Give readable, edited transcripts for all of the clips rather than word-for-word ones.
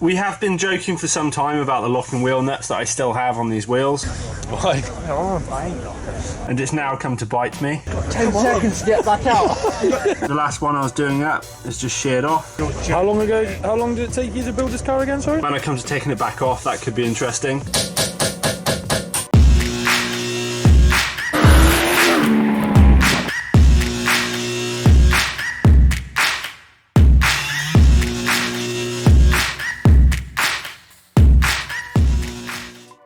We have been joking for some time about the locking wheel nuts that I still have on these wheels. Why? And it's now come to bite me. 10 seconds to get back out. The last one I was doing up is just sheared off. How long did it take you to build this car again, sorry? When I come to taking it back off, that could be interesting.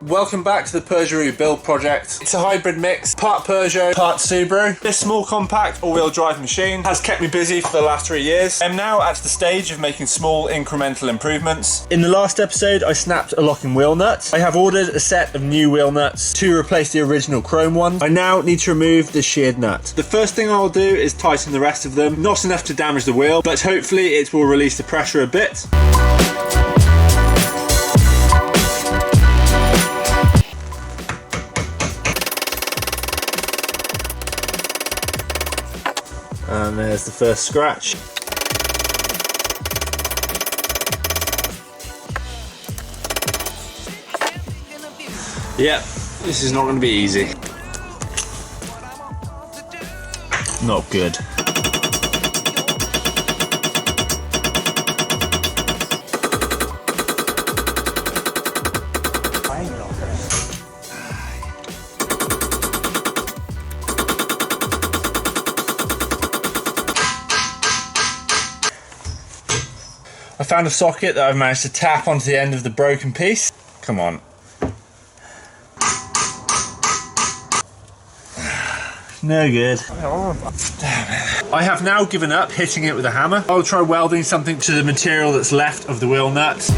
Welcome back to the Peugaru build project. It's a hybrid mix, part Peugeot, part Subaru. This small compact all-wheel drive machine has kept me busy for the last 3 years. I'm now at the stage of making small incremental improvements. In the last episode I snapped a locking wheel nut. I have ordered a set of new wheel nuts to replace the original chrome one. I now need to remove the sheared nut. The first thing I'll do is tighten the rest of them. Not enough to damage the wheel, but hopefully it will release the pressure a bit. And there's the first scratch. Yep, this is not going to be easy. Not good. I found a socket that I've managed to tap onto the end of the broken piece. Come on. No good. Damn it. I have now given up hitting it with a hammer. I'll try welding something to the material that's left of the wheel nuts.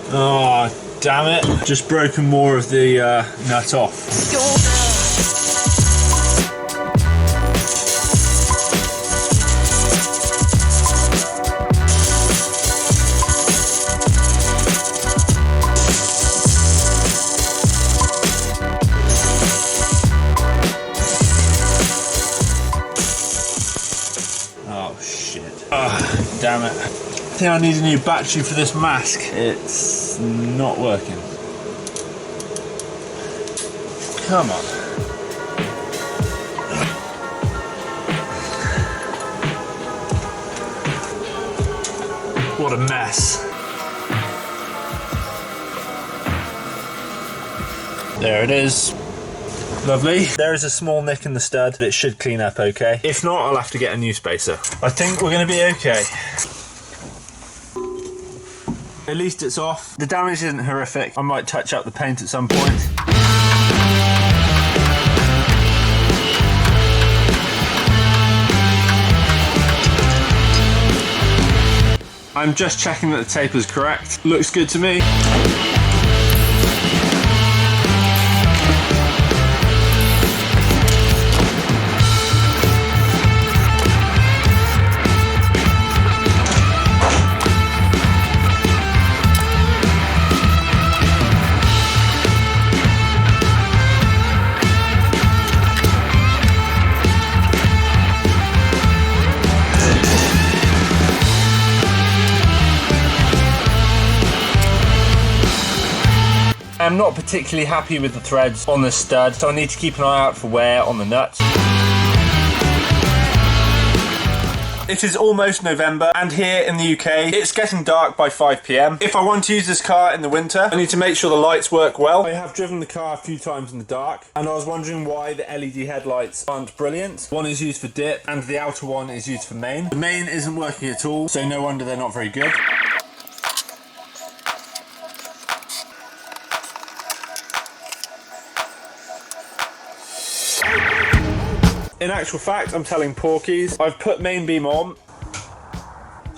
Oh, damn it. Just broken more of the nut off. Oh, shit. Oh, damn it. I think I need a new battery for this mask. It's not working. Come on. What a mess. There it is. Lovely. There is a small nick in the stud, but it should clean up okay. If not, I'll have to get a new spacer. I think we're going to be okay. At least it's off. The damage isn't horrific. I might touch up the paint at some point. I'm just checking that the tape is correct. Looks good to me. I'm not particularly happy with the threads on this stud, so I need to keep an eye out for wear on the nuts. It is almost November, and here in the UK, it's getting dark by 5 PM. If I want to use this car in the winter, I need to make sure the lights work well. I have driven the car a few times in the dark, and I was wondering why the LED headlights aren't brilliant. One is used for dip, and the outer one is used for main. The main isn't working at all, so no wonder they're not very good. In actual fact, I'm telling porkies. I've put main beam on.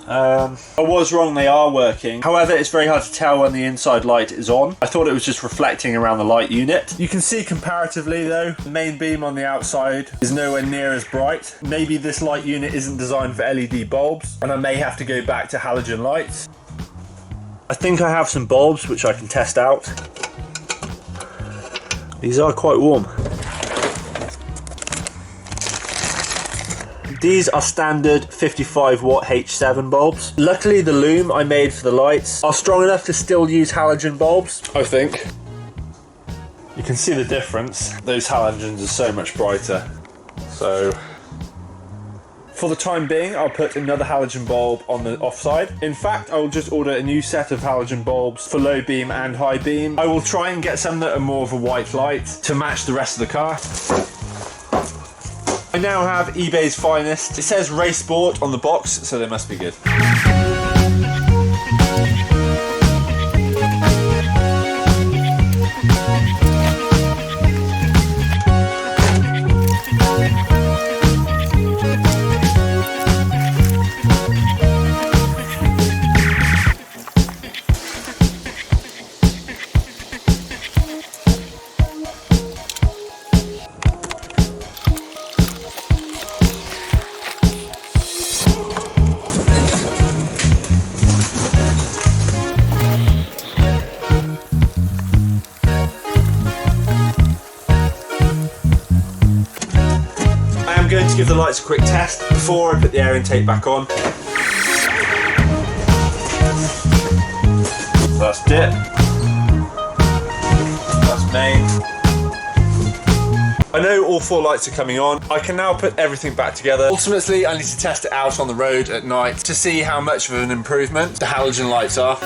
I was wrong, they are working. However, it's very hard to tell when the inside light is on. I thought it was just reflecting around the light unit. You can see comparatively though, the main beam on the outside is nowhere near as bright. Maybe this light unit isn't designed for LED bulbs, and I may have to go back to halogen lights. I think I have some bulbs which I can test out. These are quite warm. These are standard 55 watt H7 bulbs. Luckily the loom I made for the lights are strong enough to still use halogen bulbs, I think. You can see the difference. Those halogens are so much brighter. So for the time being, I'll put another halogen bulb on the offside. In fact, I will just order a new set of halogen bulbs for low beam and high beam. I will try and get some that are more of a white light to match the rest of the car. I now have eBay's finest. It says race sport on the box, so they must be good. I'm going to give the lights a quick test before I put the air intake back on. So that's dip. That's main. I know all 4 lights are coming on. I can now put everything back together. Ultimately, I need to test it out on the road at night to see how much of an improvement the halogen lights are.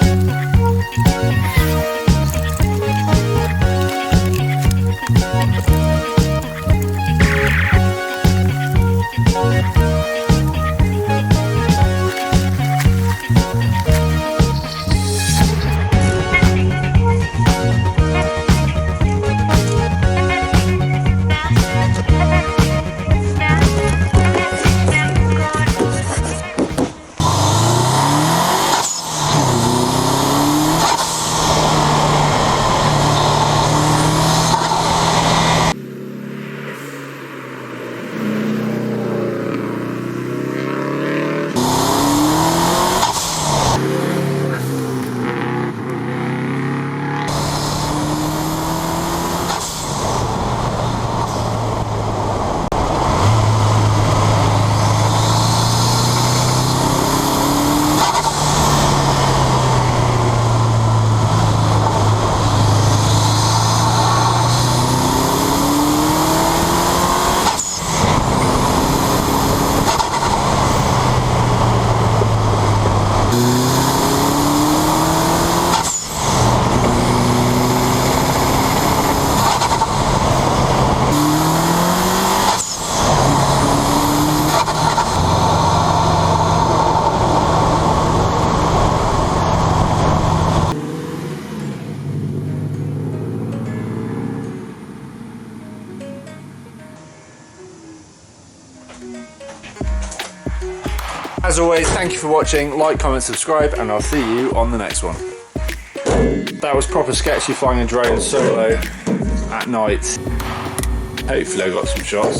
As always, thank you for watching. Like, comment, subscribe, and I'll see you on the next one. That was proper sketchy, flying a drone solo at night. Hopefully I got some shots.